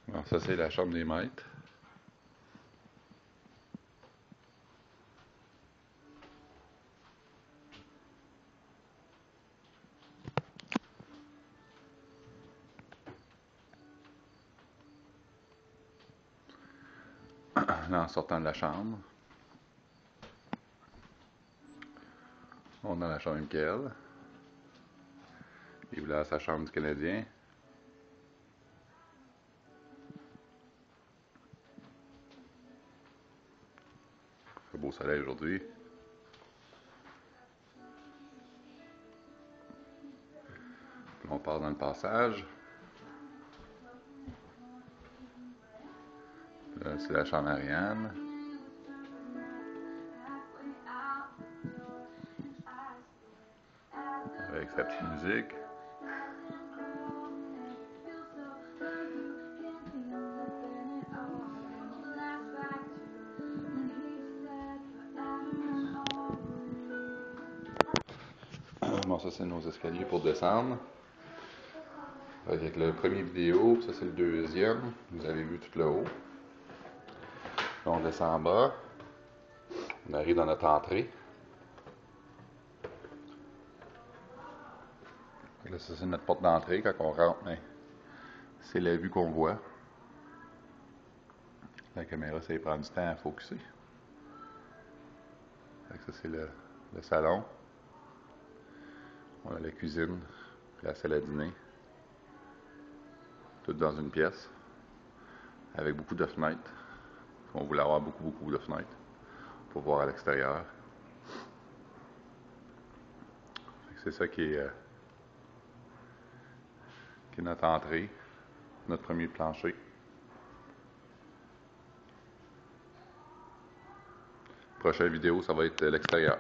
Alors ça, c'est la chambre des maîtres. Là, en sortant de la chambre, on a la chambre de Michael. Il voulait sa chambre du Canadien. Un beau soleil aujourd'hui. On part dans le passage. Là, c'est la chambre Ariane. Avec sa petite musique. Bon, ça c'est nos escaliers pour descendre. Avec le premier vidéo, ça c'est le deuxième. Vous avez vu tout le haut. Là, on descend en bas. On arrive dans notre entrée. Là, ça c'est notre porte d'entrée quand on rentre, mais c'est la vue qu'on voit. La caméra, ça prend du temps à focusser. Ça c'est le salon. On a la cuisine, la salle à dîner. Tout dans une pièce. Avec beaucoup de fenêtres. On voulait avoir beaucoup de fenêtres pour voir à l'extérieur. C'est ça qui est notre entrée, notre premier plancher. Prochaine vidéo, ça va être l'extérieur.